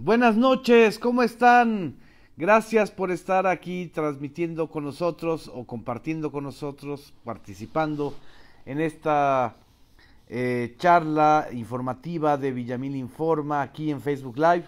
Buenas noches, ¿cómo están? Gracias por estar aquí transmitiendo con nosotros o compartiendo con nosotros, participando en esta charla informativa de Villamil Informa aquí en Facebook Live.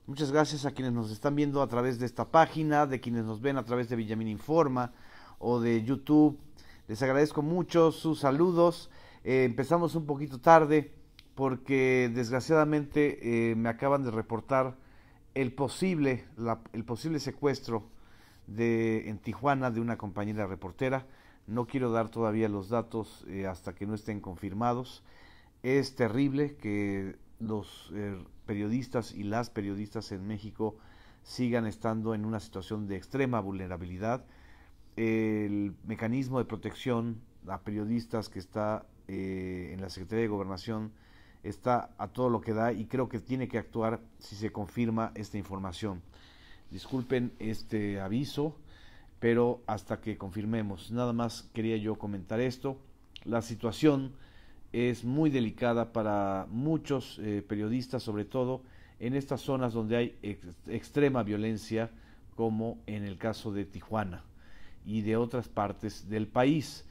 Muchas gracias a quienes nos están viendo a través de esta página, de quienes nos ven a través de Villamil Informa o de YouTube. Les agradezco mucho sus saludos. Empezamos un poquito tarde porque desgraciadamente me acaban de reportar el posible secuestro en Tijuana de una compañera reportera. No quiero dar todavía los datos hasta que no estén confirmados. Es terrible que los periodistas y las periodistas en México sigan estando en una situación de extrema vulnerabilidad. El mecanismo de protección a periodistas que está en la Secretaría de Gobernación está a todo lo que da y creo que tiene que actuar si se confirma esta información. Disculpen este aviso, pero hasta que confirmemos. Nada más quería yo comentar esto. La situación es muy delicada para muchos periodistas, sobre todo en estas zonas donde hay extrema violencia, como en el caso de Tijuana y de otras partes del país.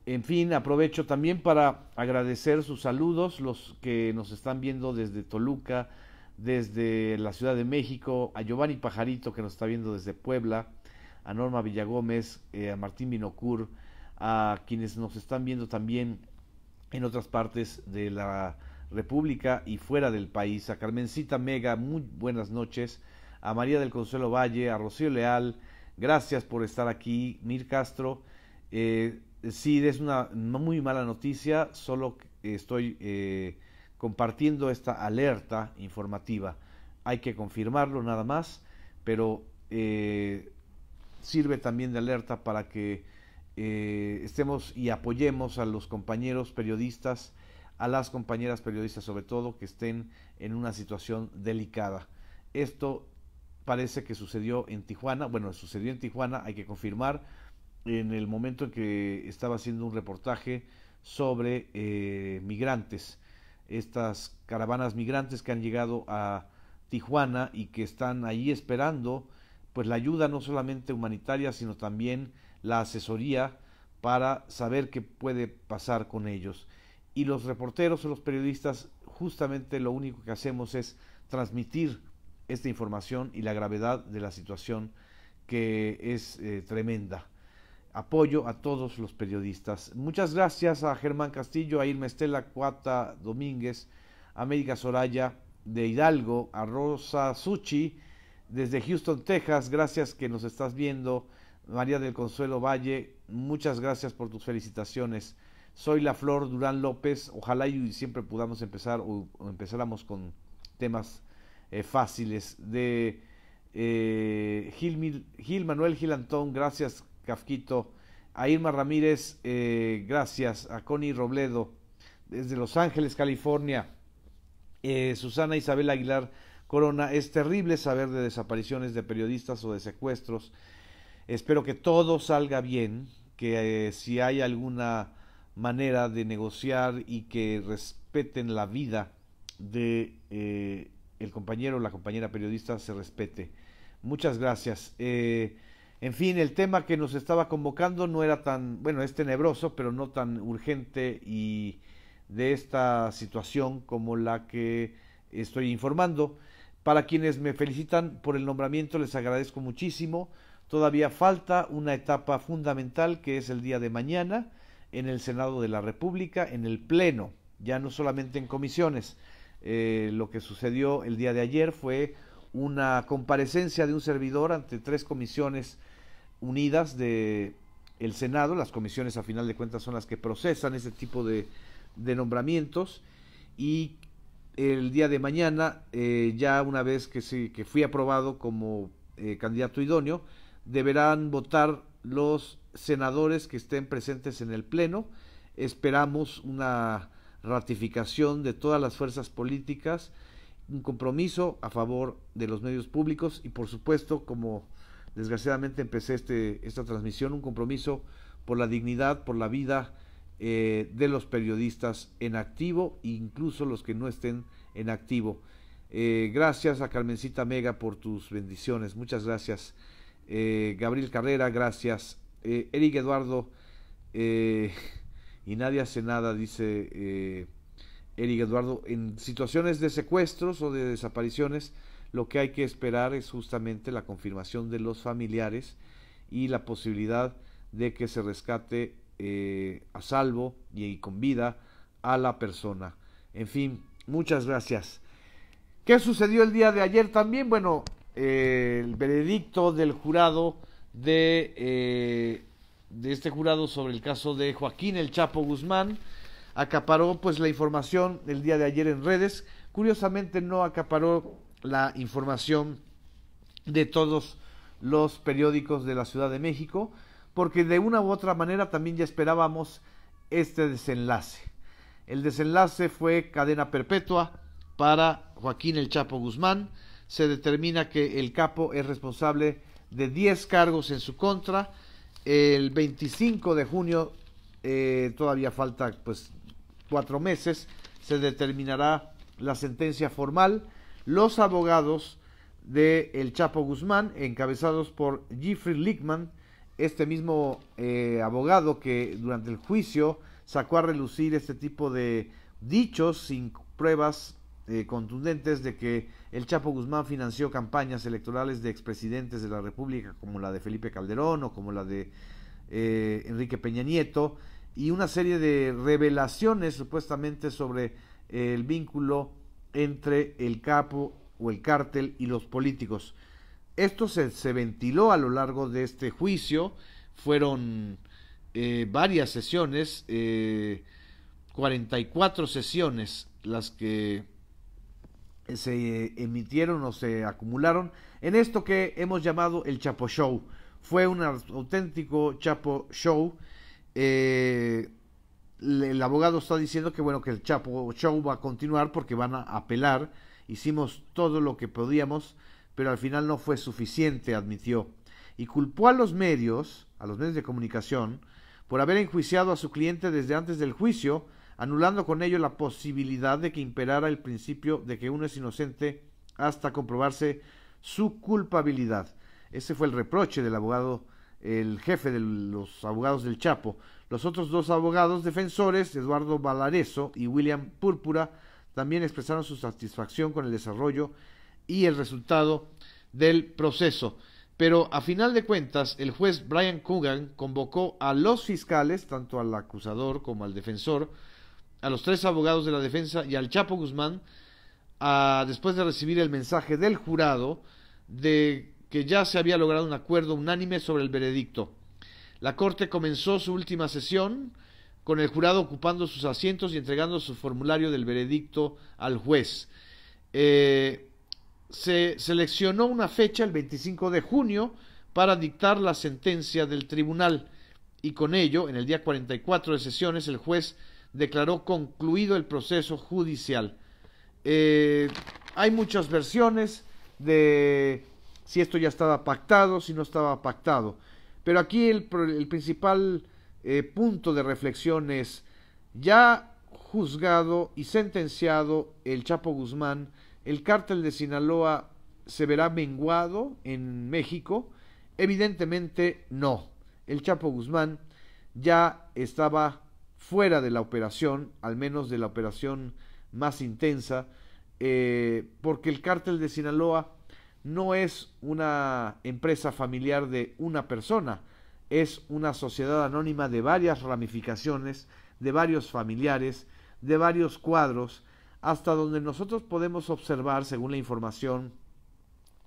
En fin, aprovecho también para agradecer sus saludos, los que nos están viendo desde Toluca, desde la Ciudad de México, a Giovanni Pajarito, que nos está viendo desde Puebla, a Norma Villagómez, a Martín Binocur, a quienes nos están viendo también en otras partes de la República y fuera del país, a Carmencita Mega, muy buenas noches, a María del Consuelo Valle, a Rocío Leal, gracias por estar aquí, Mir Castro. Sí, es una muy mala noticia, solo estoy compartiendo esta alerta informativa. Hay que confirmarlo nada más, pero sirve también de alerta para que estemos y apoyemos a los compañeros periodistas, a las compañeras periodistas sobre todo, que estén en una situación delicada. Esto parece que sucedió en Tijuana, bueno, sucedió en Tijuana, hay que confirmar, en el momento en que estaba haciendo un reportaje sobre migrantes, estas caravanas migrantes que han llegado a Tijuana y que están ahí esperando pues la ayuda no solamente humanitaria, sino también la asesoría para saber qué puede pasar con ellos. Y los reporteros o los periodistas justamente lo único que hacemos es transmitir esta información y la gravedad de la situación, que es tremenda. Apoyo a todos los periodistas. Muchas gracias a Germán Castillo, a Irma Estela Cuata Domínguez, a América Soraya de Hidalgo, a Rosa Suchi desde Houston, Texas, gracias que nos estás viendo. María del Consuelo Valle, muchas gracias por tus felicitaciones. Soy La Flor Durán López, ojalá y siempre podamos empezar o empezáramos con temas fáciles. De Gil Manuel Gil Antón, gracias Kafquito, a Irma Ramírez, gracias, a Connie Robledo, desde Los Ángeles, California, Susana Isabel Aguilar Corona, es terrible saber de desapariciones de periodistas o de secuestros, espero que todo salga bien, que si hay alguna manera de negociar y que respeten la vida de el compañero o la compañera periodista se respete. Muchas gracias. En fin, el tema que nos estaba convocando no era tan, bueno, es tenebroso, pero no tan urgente y de esta situación como la que estoy informando. Para quienes me felicitan por el nombramiento, les agradezco muchísimo. Todavía falta una etapa fundamental, que es el día de mañana en el Senado de la República, en el Pleno, ya no solamente en comisiones. Lo que sucedió el día de ayer fue una comparecencia de un servidor ante 3 comisiones unidas de el Senado. Las comisiones a final de cuentas son las que procesan ese tipo de nombramientos, y el día de mañana, ya una vez que fui aprobado como candidato idóneo, deberán votar los senadores que estén presentes en el Pleno. Esperamos una ratificación de todas las fuerzas políticas, un compromiso a favor de los medios públicos y, por supuesto, como desgraciadamente empecé esta transmisión, un compromiso por la dignidad, por la vida de los periodistas en activo, incluso los que no estén en activo. Gracias a Carmencita Mega por tus bendiciones, muchas gracias. Gabriel Carrera, gracias. Eric Eduardo y nadie hace nada, dice Eric Eduardo. En situaciones de secuestros o de desapariciones, lo que hay que esperar es justamente la confirmación de los familiares y la posibilidad de que se rescate a salvo y con vida a la persona. En fin, muchas gracias. ¿Qué sucedió el día de ayer también? Bueno, el veredicto del jurado de este jurado sobre el caso de Joaquín El Chapo Guzmán acaparó pues la información el día de ayer en redes. Curiosamente no acaparó la información de todos los periódicos de la Ciudad de México, porque de una u otra manera también ya esperábamos este desenlace. El desenlace fue cadena perpetua para Joaquín El Chapo Guzmán. Se determina que el capo es responsable de 10 cargos en su contra. El 25 de junio, todavía falta pues 4 meses, se determinará la sentencia formal. Los abogados de El Chapo Guzmán, encabezados por Jeffrey Lichtman, este mismo abogado que durante el juicio sacó a relucir este tipo de dichos sin pruebas contundentes de que El Chapo Guzmán financió campañas electorales de expresidentes de la República, como la de Felipe Calderón o como la de Enrique Peña Nieto, y una serie de revelaciones supuestamente sobre el vínculo entre el capo o el cártel y los políticos. Esto se ventiló a lo largo de este juicio. Fueron varias sesiones, 44 sesiones las que se emitieron o se acumularon en esto que hemos llamado el Chapo Show. Fue un auténtico Chapo Show. El abogado está diciendo que bueno, que el Chapo Show va a continuar porque van a apelar. Hicimos todo lo que podíamos, pero al final no fue suficiente, admitió, y culpó a los medios de comunicación, por haber enjuiciado a su cliente desde antes del juicio, anulando con ello la posibilidad de que imperara el principio de que uno es inocente hasta comprobarse su culpabilidad. Ese fue el reproche del abogado, el jefe de los abogados del Chapo. Los otros dos abogados defensores, Eduardo Valareso y William Púrpura, también expresaron su satisfacción con el desarrollo y el resultado del proceso. Pero a final de cuentas, el juez Brian Coogan convocó a los fiscales, tanto al acusador como al defensor, a los 3 abogados de la defensa y al Chapo Guzmán, después de recibir el mensaje del jurado de que ya se había logrado un acuerdo unánime sobre el veredicto. La corte comenzó su última sesión con el jurado ocupando sus asientos y entregando su formulario del veredicto al juez. Se seleccionó una fecha, el 25 de junio, para dictar la sentencia del tribunal, y con ello, en el día 44 de sesiones, el juez declaró concluido el proceso judicial. Hay muchas versiones de si esto ya estaba pactado, si no estaba pactado, pero aquí el principal punto de reflexión es: ya juzgado y sentenciado el Chapo Guzmán, ¿el cártel de Sinaloa se verá menguado en México? Evidentemente no. El Chapo Guzmán ya estaba fuera de la operación, al menos de la operación más intensa, porque el cártel de Sinaloa no es una empresa familiar de una persona, es una sociedad anónima de varias ramificaciones, de varios familiares, de varios cuadros, hasta donde nosotros podemos observar, según la información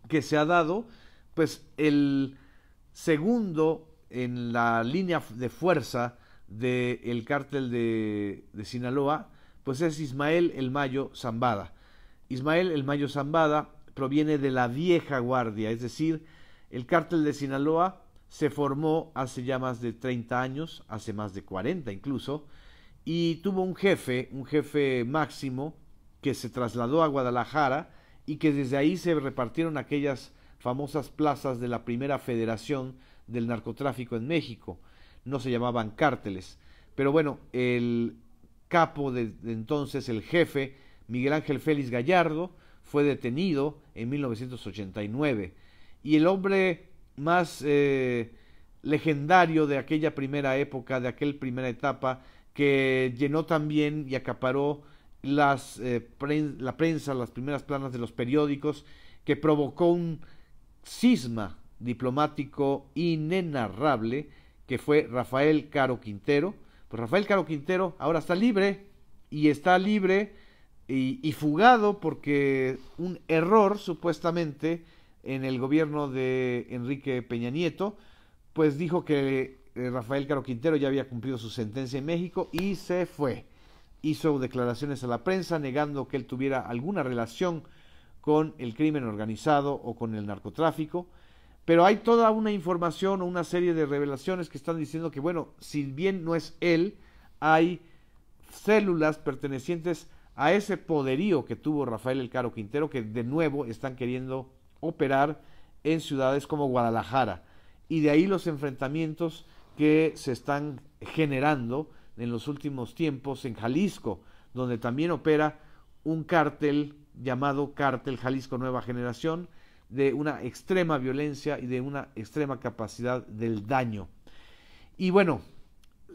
que se ha dado, pues el segundo en la línea de fuerza del cártel de Sinaloa, pues es Ismael El Mayo Zambada. Ismael El Mayo Zambada proviene de la vieja guardia, es decir, el cártel de Sinaloa se formó hace ya más de 30 años, hace más de 40 incluso, y tuvo un jefe máximo, que se trasladó a Guadalajara y que desde ahí se repartieron aquellas famosas plazas de la primera federación del narcotráfico en México. No se llamaban cárteles, pero bueno, el capo de entonces, el jefe, Miguel Ángel Félix Gallardo, fue detenido en 1989. Y el hombre más legendario de aquella primera época, de aquella primera etapa, que llenó también y acaparó la prensa, las primeras planas de los periódicos, que provocó un cisma diplomático inenarrable, que fue Rafael Caro Quintero. Pues Rafael Caro Quintero ahora está libre, y fugado porque un error supuestamente en el gobierno de Enrique Peña Nieto, pues dijo que Rafael Caro Quintero ya había cumplido su sentencia en México y se fue. Hizo declaraciones a la prensa negando que él tuviera alguna relación con el crimen organizado o con el narcotráfico, pero hay toda una información o una serie de revelaciones que están diciendo que, bueno, si bien no es él, hay células pertenecientes a ese poderío que tuvo Rafael El Caro Quintero, que de nuevo están queriendo operar en ciudades como Guadalajara, y de ahí los enfrentamientos que se están generando en los últimos tiempos en Jalisco, donde también opera un cártel llamado Cártel Jalisco Nueva Generación, de una extrema violencia y de una extrema capacidad del daño. Y bueno,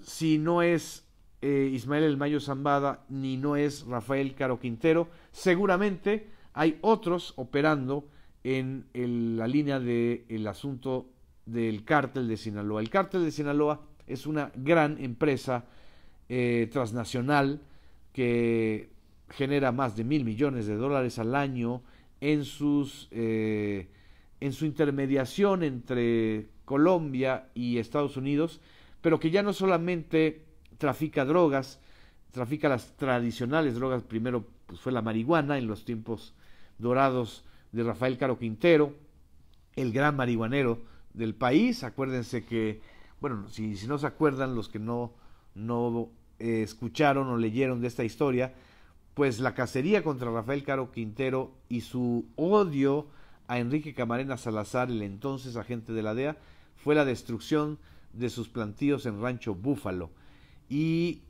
si no es Ismael El Mayo Zambada ni no es Rafael Caro Quintero, seguramente hay otros operando en la línea del asunto del cártel de Sinaloa. El cártel de Sinaloa es una gran empresa transnacional que genera más de $1,000 millones al año en su intermediación entre Colombia y Estados Unidos, pero que ya no solamente trafica drogas, trafica las tradicionales drogas. Primero pues fue la marihuana en los tiempos dorados de Rafael Caro Quintero, el gran marihuanero del país. Acuérdense que, bueno, si no se acuerdan los que no escucharon o leyeron de esta historia, pues la cacería contra Rafael Caro Quintero y su odio a Enrique Camarena Salazar, el entonces agente de la DEA, fue la destrucción de sus plantíos en Rancho Búfalo. Y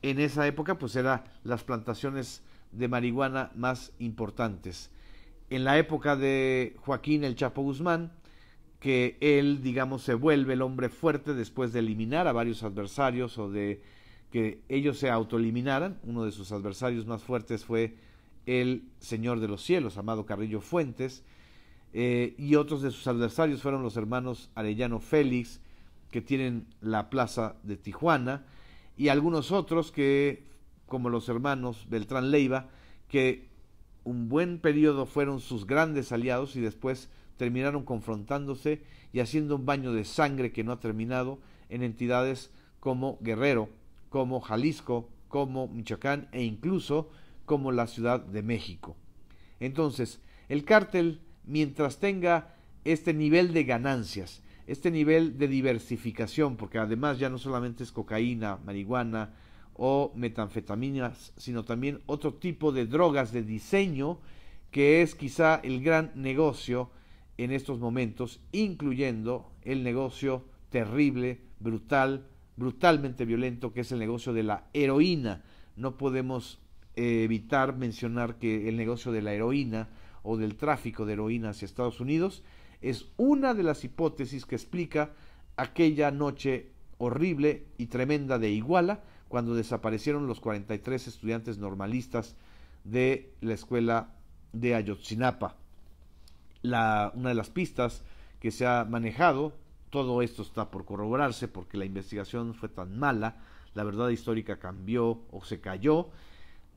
en esa época pues eran las plantaciones de marihuana más importantes. En la época de Joaquín El Chapo Guzmán, que él, digamos, se vuelve el hombre fuerte después de eliminar a varios adversarios o de que ellos se autoeliminaran. Uno de sus adversarios más fuertes fue el Señor de los Cielos, Amado Carrillo Fuentes, y otros de sus adversarios fueron los hermanos Arellano Félix, que tienen la plaza de Tijuana, y algunos otros que, como los hermanos Beltrán Leiva, que un buen periodo fueron sus grandes aliados y después terminaron confrontándose y haciendo un baño de sangre que no ha terminado en entidades como Guerrero, como Jalisco, como Michoacán e incluso como la Ciudad de México. Entonces, el cártel, mientras tenga este nivel de ganancias, este nivel de diversificación, porque además ya no solamente es cocaína, marihuana o metanfetaminas, sino también otro tipo de drogas de diseño, que es quizá el gran negocio en estos momentos, incluyendo el negocio terrible, brutalmente violento, que es el negocio de la heroína. No podemos evitar mencionar que el negocio de la heroína o del tráfico de heroína hacia Estados Unidos es una de las hipótesis que explica aquella noche horrible y tremenda de Iguala, cuando desaparecieron los 43 estudiantes normalistas de la escuela de Ayotzinapa. Una de las pistas que se ha manejado, todo esto está por corroborarse porque la investigación fue tan mala, la verdad histórica cambió o se cayó,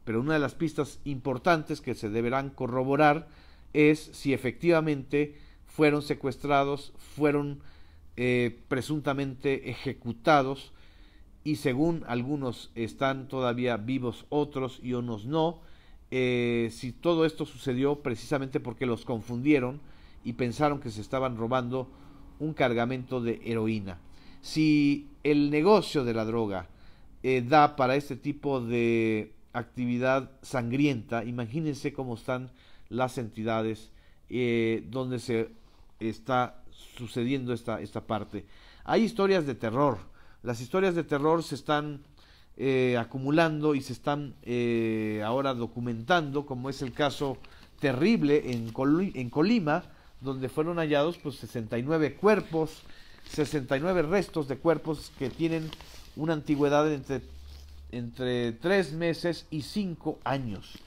pero una de las pistas importantes que se deberán corroborar es si efectivamente fueron secuestrados, fueron presuntamente ejecutados, y según algunos están todavía vivos otros y unos no, si todo esto sucedió precisamente porque los confundieron y pensaron que se estaban robando un cargamento de heroína. Si el negocio de la droga da para este tipo de actividad sangrienta, imagínense cómo están las entidades donde se está sucediendo esta parte. Hay historias de terror. Las historias de terror se están acumulando y se están ahora documentando, como es el caso terrible en Colima, donde fueron hallados pues 69 cuerpos, 69 restos de cuerpos que tienen una antigüedad entre 3 meses y 5 años.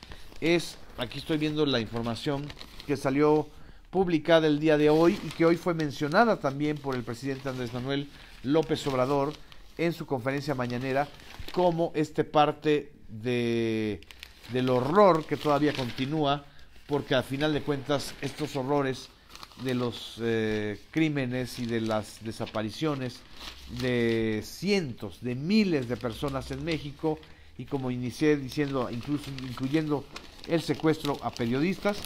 Aquí estoy viendo la información que salió publicada el día de hoy y que hoy fue mencionada también por el presidente Andrés Manuel López Obrador en su conferencia mañanera como parte del horror que todavía continúa, porque al final de cuentas estos horrores de los crímenes y de las desapariciones de cientos, de miles de personas en México, y como inicié diciendo, incluyendo el secuestro a periodistas,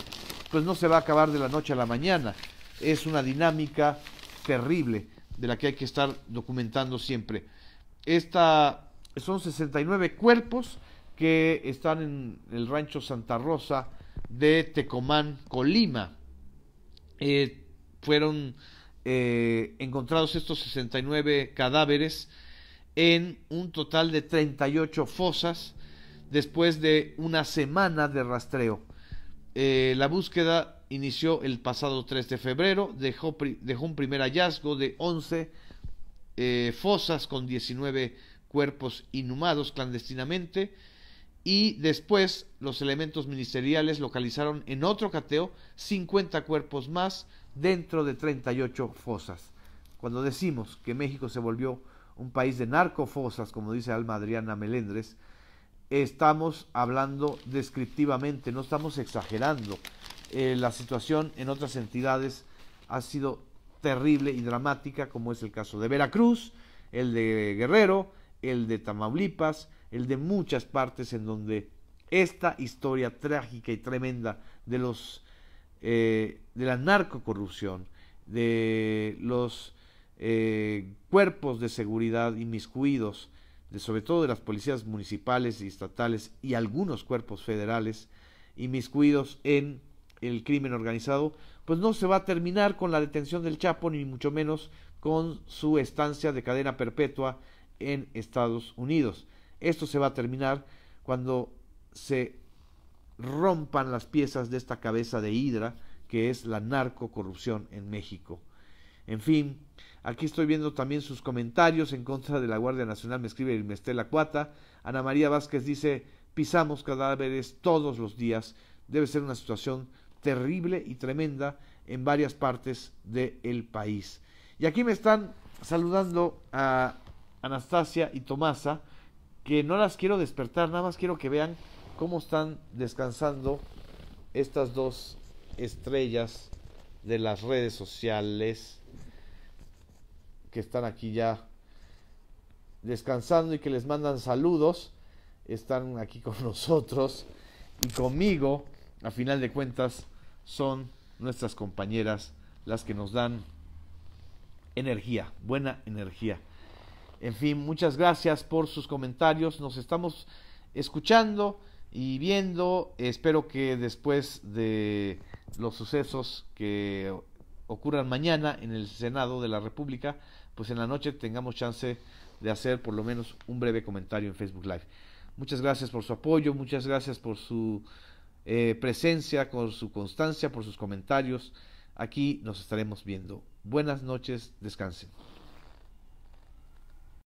pues no se va a acabar de la noche a la mañana. Es una dinámica terrible de la que hay que estar documentando siempre. Son 69 cuerpos que están en el rancho Santa Rosa de Tecomán, Colima. Fueron encontrados estos 69 cadáveres en un total de 38 fosas después de una semana de rastreo. La búsqueda inició el pasado 3 de febrero, dejó un primer hallazgo de 11 fosas con 19 cuerpos inhumados clandestinamente, y después los elementos ministeriales localizaron en otro cateo 50 cuerpos más dentro de 38 fosas. Cuando decimos que México se volvió un país de narcofosas, como dice Alma Adriana Melendres, estamos hablando descriptivamente, no estamos exagerando. La situación en otras entidades ha sido terrible y dramática, como es el caso de Veracruz, el de Guerrero, el de Tamaulipas, el de muchas partes en donde esta historia trágica y tremenda de la narcocorrupción, de los cuerpos de seguridad inmiscuidos, sobre todo de las policías municipales y estatales y algunos cuerpos federales inmiscuidos en el crimen organizado, pues no se va a terminar con la detención del Chapo, ni mucho menos con su estancia de cadena perpetua en Estados Unidos. Esto se va a terminar cuando se rompan las piezas de esta cabeza de hidra que es la narcocorrupción en México. En fin, aquí estoy viendo también sus comentarios en contra de la Guardia Nacional. Me escribe Irmestela Cuata. Ana María Vázquez dice: pisamos cadáveres todos los días. Debe ser una situación terrible y tremenda en varias partes del país. Y aquí me están saludando a Anastasia y Tomasa, que no las quiero despertar, nada más quiero que vean cómo están descansando estas dos estrellas de las redes sociales, que están aquí ya descansando y que les mandan saludos. Están aquí con nosotros y conmigo. A final de cuentas son nuestras compañeras las que nos dan energía, buena energía. En fin, muchas gracias por sus comentarios. Nos estamos escuchando y viendo. Espero que después de los sucesos que ocurran mañana en el Senado de la República, pues en la noche tengamos chance de hacer por lo menos un breve comentario en Facebook Live. Muchas gracias por su apoyo, muchas gracias por su presencia, por su constancia, por sus comentarios. Aquí nos estaremos viendo. Buenas noches, descansen.